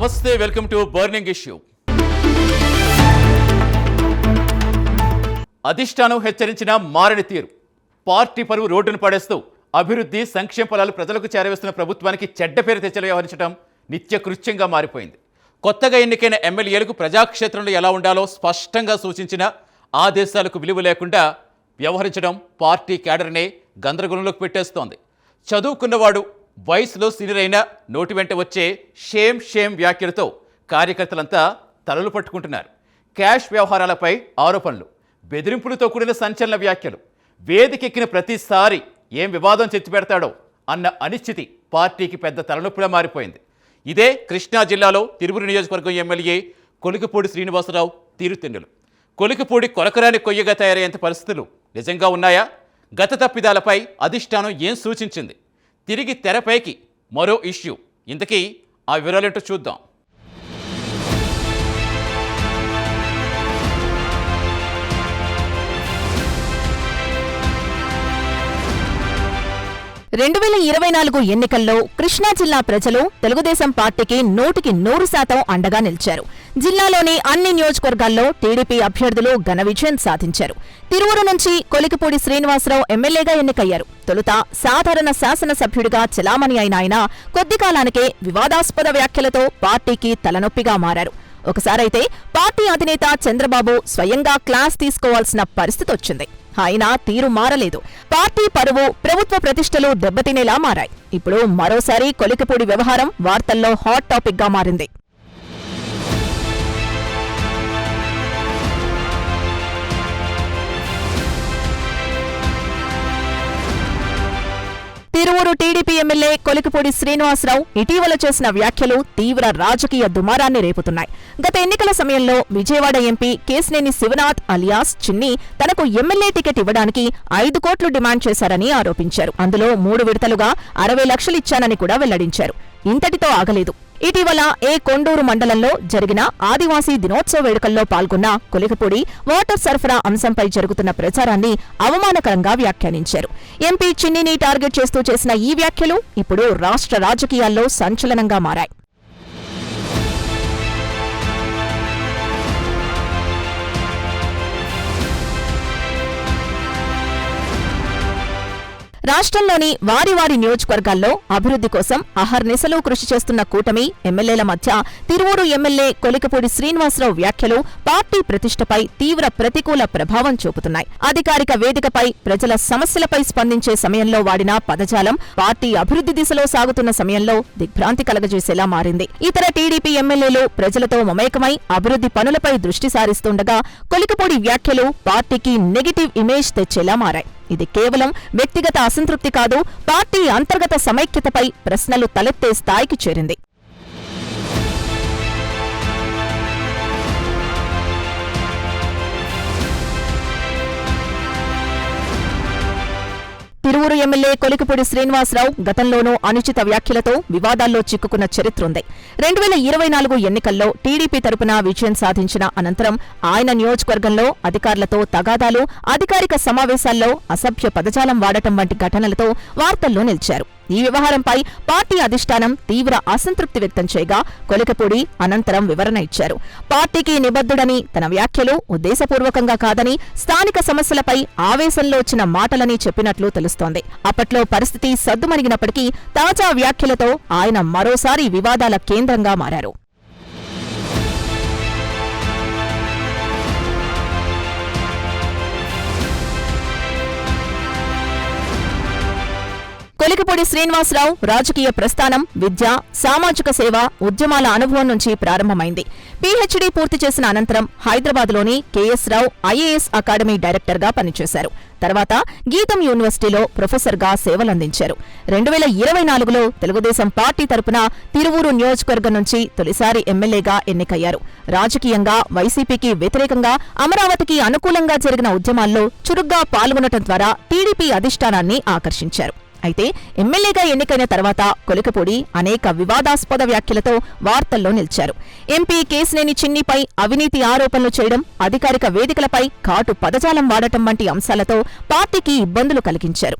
నమస్తే, welcome to burning issue. అధిష్టానం హెచ్చరించిన మారని తీరు. పార్టీ పరువు రోడ్డును పడేస్తూ అభివృద్ధి సంక్షేమ ఫలాలు ప్రజలకు చేరవేస్తున్న ప్రభుత్వానికి చెడ్డ పేరు తెచ్చేలా వ్యవహరించడం నిత్యకృత్యంగా మారిపోయింది. కొత్తగా ఎన్నికైన ఎమ్మెల్యేలకు ప్రజాక్షేత్రంలో ఎలా ఉండాలో స్పష్టంగా సూచించిన ఆదేశాలకు విలువ లేకుండా వ్యవహరించడం పార్టీ క్యాడర్నే గందరగోళంలోకి పెట్టేస్తోంది. చదువుకున్నవాడు, వయసులో సీనియర్ అయినా నోటి వెంట వచ్చే షేమ్ వ్యాఖ్యలతో కార్యకర్తలంతా తలలు పట్టుకుంటున్నారు. క్యాష్ వ్యవహారాలపై ఆరోపణలు, బెదిరింపులతో కూడిన సంచలన వ్యాఖ్యలు, వేదికెక్కిన ప్రతిసారి ఏం వివాదం చెత్తిపెడతాడో అన్న అనిశ్చితి పార్టీకి పెద్ద తలనొప్పిలా మారిపోయింది. ఇదే కృష్ణా జిల్లాలో తిరువురు నియోజకవర్గం ఎమ్మెల్యే కొలికిపూడి శ్రీనివాసరావు తీరుతెన్నులు. కొలికిపూడి కొలకరాని కొయ్యగా తయారయ్యేంత పరిస్థితులు నిజంగా ఉన్నాయా? గత తప్పిదాలపై అధిష్టానం ఏం సూచించింది? తిరిగి తెరపైకి మరో ఇష్యూ. ఇంతకీ ఆ వివరాలేంటో చూద్దాం. రెండు 2024 ఎన్నికల్లో కృష్ణా జిల్లా ప్రజలు తెలుగుదేశం పార్టీకి 100% అండగా నిలిచారు. జిల్లాలోని అన్ని నియోజకవర్గాల్లో టీడీపీ అభ్యర్థులు ఘన విజయం సాధించారు. తిరువురు నుంచి కొలికిపూడి శ్రీనివాసరావు ఎమ్మెల్యేగా ఎన్నికయ్యారు. తొలుత సాధారణ శాసనసభ్యుడిగా చెలామణి అయిన ఆయన కొద్ది కాలానికే వివాదాస్పద వ్యాఖ్యలతో పార్టీకి తలనొప్పిగా మారారు. ఒకసారైతే పార్టీ అధినేత చంద్రబాబు స్వయంగా క్లాస్ తీసుకోవాల్సిన పరిస్థితొచ్చింది. అయినా తీరు మారలేదు. పార్టీ పరువు, ప్రభుత్వ ప్రతిష్టలు దెబ్బతినేలా మారాయి. ఇప్పుడు మరోసారి కొలికిపూడి వ్యవహారం వార్తల్లో హాట్ టాపిక్ గా మారింది. తిరువురు టీడీపీ ఎమ్మెల్యే కొలికిపూడి శ్రీనివాసరావు ఇటీవల చేసిన వ్యాఖ్యలు తీవ్ర రాజకీయ దుమారాన్ని రేపుతున్నాయి. గత ఎన్నికల సమయంలో విజయవాడ ఎంపీ కేశినేని శివనాథ్ అలియాస్ చిన్ని తనకు ఎమ్మెల్యే టికెట్ ఇవ్వడానికి 5 కోట్లు డిమాండ్ చేశారని ఆరోపించారు. అందులో 3 విడతలుగా 60 లక్షలు ఇచ్చానని కూడా వెల్లడించారు. ఇంతటితో ఆగలేదు. ఇటీవల కొండూరు మండలంలో జరిగిన ఆదివాసీ దినోత్సవ వేడుకల్లో పాల్గొన్న కొలికిపూడి వాటర్ సరఫరా అంశంపై జరుగుతున్న ప్రచారాన్ని అవమానకరంగా వ్యాఖ్యానించారు. ఎంపీ చిన్నిని టార్గెట్ చేస్తూ చేసిన ఈ వ్యాఖ్యలు ఇప్పుడు రాష్ట్ర రాజకీయాల్లో సంచలనంగా మారాయి. రాష్ట్రంలోని వారి నియోజకవర్గాల్లో అభివృద్ధి కోసం అహర్నిశలు కృషి చేస్తున్న కూటమి ఎమ్మెల్యేల మధ్య తిరువూరు ఎమ్మెల్యే కొలికిపూడి శ్రీనివాసరావు వ్యాఖ్యలు పార్టీ ప్రతిష్టపై తీవ్ర ప్రతికూల ప్రభావం చూపుతున్నాయి. అధికారిక వేదికపై ప్రజల సమస్యలపై స్పందించే సమయంలో వాడిన పదజాలం పార్టీ అభివృద్ధి దిశలో సాగుతున్న సమయంలో దిగ్భ్రాంతి కలగజేసేలా మారింది. ఇతర టీడీపీ ఎమ్మెల్యేలు ప్రజలతో మమేకమై అభివృద్ధి పనులపై దృష్టి సారిస్తుండగా కొలికిపూడి వ్యాఖ్యలు పార్టీకి నెగటివ్ ఇమేజ్ తెచ్చేలా మారాయి. ఇది కేవలం వ్యక్తిగత అసంతృప్తి కాదు, పార్టీ అంతర్గత సమైక్యతపై ప్రశ్నలు తలెత్తే స్థాయికి చేరింది. తిరువురు ఎమ్మెల్యే కొలికిపూడి శ్రీనివాసరావు గతంలోనూ అనుచిత వ్యాఖ్యలతో వివాదాల్లో చిక్కుకున్న చరిత్రుంది. 2024 ఎన్నికల్లో టీడీపీ తరపున విజయం సాధించిన అనంతరం ఆయన నియోజకవర్గంలో అధికారులతో తగాదాలు, అధికారిక సమావేశాల్లో అసభ్య పదజాలం వాడటం వంటి ఘటనలతో వార్తల్లో నిలిచారు. ఈ వ్యవహారంపై పార్టీ అధిష్టానం తీవ్ర అసంతృప్తి వ్యక్తం చేయగా కొలికిపూడి అనంతరం వివరణ ఇచ్చారు. పార్టీకి నిబద్ధుడని, తన వ్యాఖ్యలు ఉద్దేశపూర్వకంగా కాదని, స్థానిక సమస్యలపై ఆవేశంలో వచ్చిన మాటలని చెప్పినట్లు తెలుస్తోంది. అప్పట్లో పరిస్థితి సద్దుమణిగినప్పటికీ తాజా వ్యాఖ్యలతో ఆయన మరోసారి వివాదాల కేంద్రంగా మారారు. కొలికిపూడి శ్రీనివాసరావు రాజకీయ ప్రస్థానం విద్య, సామాజిక సేవ, ఉద్యమాల అనుభవం నుంచి ప్రారంభమైంది. పీహెచ్డీ పూర్తి చేసిన అనంతరం హైదరాబాద్లోని కెఎస్ రావు ఐఏఎస్ అకాడమీ డైరెక్టర్గా పనిచేశారు. తర్వాత గీతం యూనివర్సిటీలో ప్రొఫెసర్గా సేవలందించారు. 2024లో తెలుగుదేశం పార్టీ తరపున తిరువూరు నియోజకవర్గం నుంచి తొలిసారి ఎమ్మెల్యేగా ఎన్నికయ్యారు. రాజకీయంగా వైసీపీకి వ్యతిరేకంగా, అమరావతికి అనుకూలంగా జరిగిన ఉద్యమాల్లో చురుగ్గా పాల్గొనడం ద్వారా టీడీపీ అధిష్టానాన్ని ఆకర్షించారు. అయితే ఎమ్మెల్యేగా ఎన్నికైన తర్వాత కొలికిపూడి అనేక వివాదాస్పద వ్యాఖ్యలతో వార్తల్లో నిలిచారు. ఎంపీ కేశినేని చిన్నిపై అవినీతి ఆరోపణలు చేయడం, అధికారిక వేదికలపై ఘాటు పదజాలం వాడటం వంటి అంశాలతో పార్టీకి ఇబ్బందులు కలిగించారు.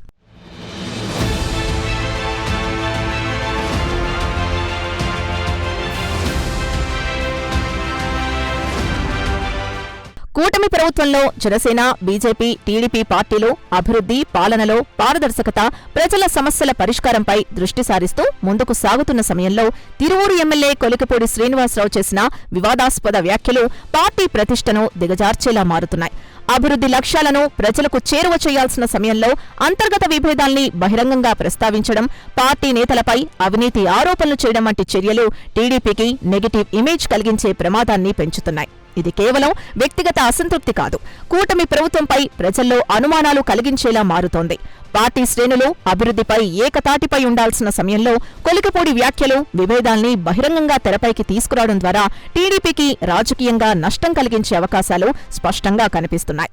కూటమి ప్రభుత్వంలో జనసేన, బీజేపీ, టీడీపీ పార్టీలు అభివృద్ధి, పాలనలో పారదర్శకత, ప్రజల సమస్యల పరిష్కారంపై దృష్టి సారిస్తూ ముందుకు సాగుతున్న సమయంలో తిరువూరు ఎమ్మెల్యే కొలికపూడి శ్రీనివాసరావు చేసిన వివాదాస్పద వ్యాఖ్యలు పార్టీ ప్రతిష్టను దిగజార్చేలా మారుతున్నాయి. అభివృద్ధి లక్ష్యాలను ప్రజలకు చేరువ చేయాల్సిన సమయంలో అంతర్గత విభేదాల్ని బహిరంగంగా ప్రస్తావించడం, పార్టీ నేతలపై అవినీతి ఆరోపణలు చేయడం వంటి చర్యలు టీడీపీకి నెగటివ్ ఇమేజ్ కలిగించే ప్రమాదాన్ని పెంచుతున్నాయి. ఇది కేవలం వ్యక్తిగత అసంతృప్తి కాదు, కూటమి ప్రభుత్వంపై ప్రజల్లో అనుమానాలు కలిగించేలా మారుతోంది. పార్టీ శ్రేణులు అభివృద్ధిపై ఏకతాటిపై ఉండాల్సిన సమయంలో కొలికపూడి వ్యాఖ్యలు విభేదాల్ని బహిరంగంగా తెరపైకి తీసుకురావడం ద్వారా టీడీపీకి రాజకీయంగా నష్టం కలిగించే అవకాశాలు స్పష్టంగా కనిపిస్తున్నాయి.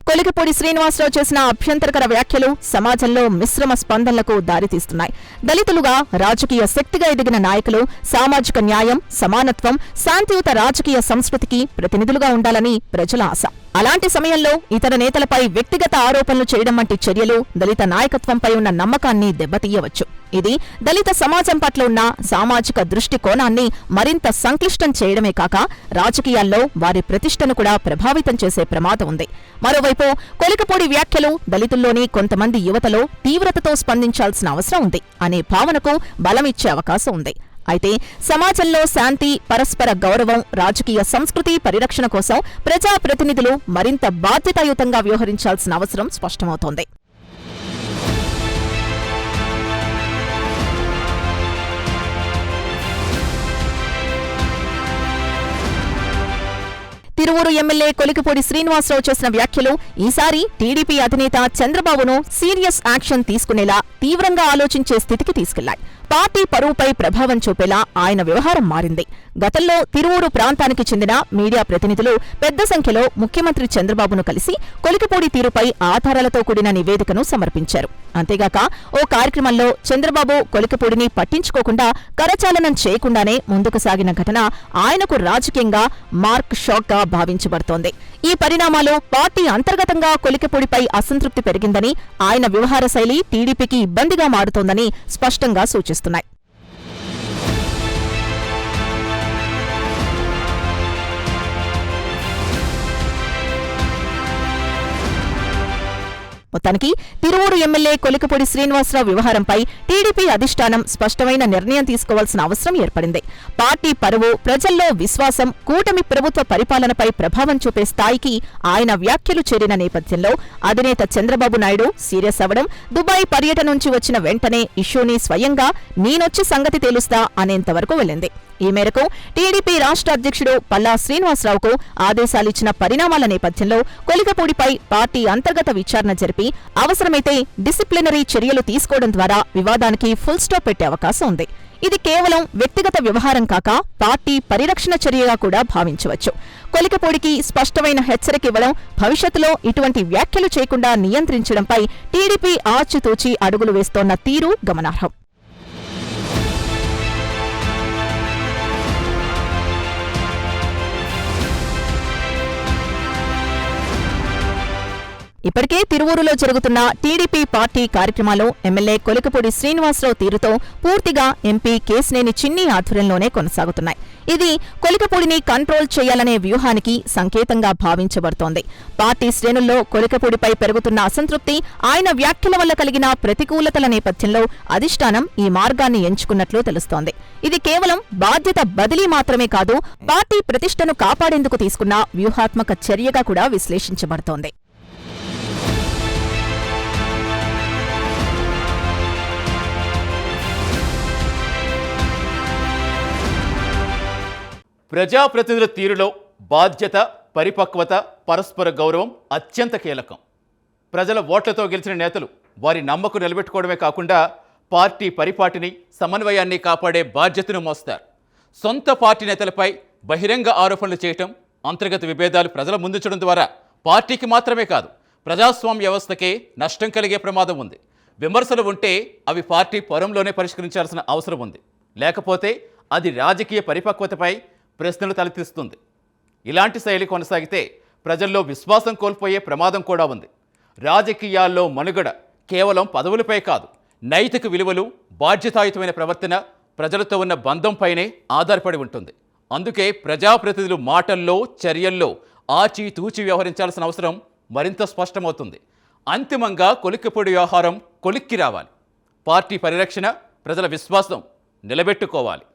కొలికపూడి శ్రీనివాసరావు చేసిన అభ్యంతరకర వ్యాఖ్యలు సమాజంలో మిశ్రమ స్పందనలకు దారితీస్తున్నాయి. దళితులుగా రాజకీయ శక్తిగా ఎదిగిన నాయకులు సామాజిక న్యాయం, సమానత్వం, శాంతియుత రాజకీయ సంస్కృతికి ప్రతినిధులుగా ఉండాలని ప్రజల ఆశ. అలాంటి సమయంలో ఇతర నేతలపై వ్యక్తిగత ఆరోపణలు చేయడం వంటి చర్యలు దళిత నాయకత్వంపై ఉన్న నమ్మకాన్ని దెబ్బతీయవచ్చు. ఇది దళిత సమాజం పట్ల ఉన్న సామాజిక దృష్టికోణాన్ని మరింత సంక్లిష్టం చేయడమే కాక రాజకీయాల్లో వారి ప్రతిష్టను కూడా ప్రభావితం చేసే ప్రమాదం ఉంది. మరోవైపు కొలికపూడి వ్యాఖ్యలు దళితుల్లోని కొంతమంది యువతలో తీవ్రతతో స్పందించాల్సిన అవసరం ఉంది అనే భావనకు బలమిచ్చే అవకాశం ఉంది. అయితే సమాజంలో శాంతి, పరస్పర గౌరవం, రాజకీయ సంస్కృతి పరిరక్షణ కోసం ప్రజాప్రతినిధులు మరింత బాధ్యతాయుతంగా వ్యవహరించాల్సిన అవసరం స్పష్టమవుతోంది. తిరువూరు ఎమ్మెల్యే కొలికపూడి శ్రీనివాసరావు చేసిన వ్యాఖ్యలు ఈసారి టీడీపీ అధినేత చంద్రబాబును సీరియస్ యాక్షన్ తీసుకునేలా తీవ్రంగా ఆలోచించే స్థితికి తీసుకెళ్లాయి. పార్టీ పరువుపై ప్రభావం చూపేలా ఆయన వ్యవహారం మారింది. గతంలో తిరువూరు ప్రాంతానికి చెందిన మీడియా ప్రతినిధులు పెద్ద సంఖ్యలో ముఖ్యమంత్రి చంద్రబాబును కలిసి కొలికపూడి తీరుపై ఆధారాలతో కూడిన నివేదికను సమర్పించారు. అంతేగాక ఓ కార్యక్రమంలో చంద్రబాబు కొలికపూడిని పట్టించుకోకుండా కరచాలనం చేయకుండానే ముందుకు సాగిన ఘటన ఆయనకు రాజకీయంగా మార్క్ షాక్గా భావించబడుతోంది. ఈ పరిణామాలు పార్టీ అంతర్గతంగా కొలికపూడిపై అసంతృప్తి పెరిగిందని, ఆయన వ్యవహార శైలి టీడీపీకి ఇబ్బందిగా మారుతోందని స్పష్టంగా సూచిస్తున్నాయి. మొత్తానికి తిరువూరు ఎమ్మెల్యే కొలికపూడి శ్రీనివాసరావు వ్యవహారంపై టీడీపీ అధిష్టానం స్పష్టమైన నిర్ణయం తీసుకోవాల్సిన అవసరం ఏర్పడింది. పార్టీ పరువు, ప్రజల్లో విశ్వాసం, కూటమి ప్రభుత్వ పరిపాలనపై ప్రభావం చూపే స్థాయికి ఆయన వ్యాఖ్యలు చేరిన నేపథ్యంలో అధినేత చంద్రబాబు నాయుడు సీరియస్ అవ్వడం, దుబాయ్ పర్యటన నుంచి వచ్చిన వెంటనే ఇష్యూని స్వయంగా నేనొచ్చి సంగతి తేలుస్తా అనేంతవరకు వెళ్లింది. ఈ మేరకు టీడీపీ రాష్ట్ర అధ్యక్షుడు పల్లా శ్రీనివాసరావుకు ఆదేశాలిచ్చిన పరిణామాల నేపథ్యంలో కొలికపూడిపై పార్టీ అంతర్గత విచారణ జరిపి అవసరమైతే డిసిప్లినరీ చర్యలు తీసుకోవడం ద్వారా వివాదానికి ఫుల్ స్టాప్ పెట్టే అవకాశం ఉంది. ఇది కేవలం వ్యక్తిగత వ్యవహారం కాక పార్టీ పరిరక్షణ చర్యగా కూడా భావించవచ్చు. కొలికపూడికి స్పష్టమైన హెచ్చరిక ఇవ్వడం, భవిష్యత్తులో ఇటువంటి వ్యాఖ్యలు చేయకుండా నియంత్రించడంపై టీడీపీ ఆచితూచి అడుగులు వేస్తోన్న తీరు గమనార్హం. ఇప్పటికే తిరువూరులో జరుగుతున్న టీడీపీ పార్టీ కార్యక్రమాలు ఎమ్మెల్యే కొలికపూడి శ్రీనివాసరావు తీరుతో పూర్తిగా ఎంపీ కేశినేని చిన్ని ఆధ్వర్యంలోనే కొనసాగుతున్నాయి. ఇది కొలికపూడిని కంట్రోల్ చేయాలనే వ్యూహానికి సంకేతంగా భావించబడుతోంది. పార్టీ శ్రేణుల్లో కొలికపూడిపై పెరుగుతున్న అసంతృప్తి, ఆయన వ్యాఖ్యల వల్ల కలిగిన ప్రతికూలతల నేపథ్యంలో అధిష్టానం ఈ మార్గాన్ని ఎంచుకున్నట్లు తెలుస్తోంది. ఇది కేవలం బాధ్యత బదిలీ మాత్రమే కాదు, పార్టీ ప్రతిష్టను కాపాడేందుకు తీసుకున్న వ్యూహాత్మక చర్యగా కూడా విశ్లేషించబడుతోంది. ప్రజాప్రతినిధుల తీరులో బాధ్యత, పరిపక్వత, పరస్పర గౌరవం అత్యంత కీలకం. ప్రజల ఓట్లతో గెలిచిన నేతలు వారి నమ్మకం నిలబెట్టుకోవడమే కాకుండా పార్టీ పరిపాటిని, సమన్వయాన్ని కాపాడే బాధ్యతను మోస్తారు. సొంత పార్టీ నేతలపై బహిరంగ ఆరోపణలు చేయటం, అంతర్గత విభేదాలు ప్రజల ముందుంచడం ద్వారా పార్టీకి మాత్రమే కాదు, ప్రజాస్వామ్య వ్యవస్థకే నష్టం కలిగే ప్రమాదం ఉంది. విమర్శలు ఉంటే అవి పార్టీ పరంలోనే పరిష్కరించాల్సిన అవసరం ఉంది. లేకపోతే అది రాజకీయ పరిపక్వతపై ప్రశ్నలు తలెత్తిస్తుంది. ఇలాంటి శైలి కొనసాగితే ప్రజల్లో విశ్వాసం కోల్పోయే ప్రమాదం కూడా ఉంది. రాజకీయాల్లో మనుగడ కేవలం పదవులపై కాదు, నైతిక విలువలు, బాధ్యతాయుతమైన ప్రవర్తన, ప్రజలతో ఉన్న బంధంపైనే ఆధారపడి ఉంటుంది. అందుకే ప్రజాప్రతినిధులు మాటల్లో, చర్యల్లో ఆచితూచి వ్యవహరించాల్సిన అవసరం మరింత స్పష్టమవుతుంది. అంతిమంగా కొలిక్కిపొడి వ్యవహారం కొలిక్కి రావాలి. పార్టీ పరిరక్షణ, ప్రజల విశ్వాసం నిలబెట్టుకోవాలి.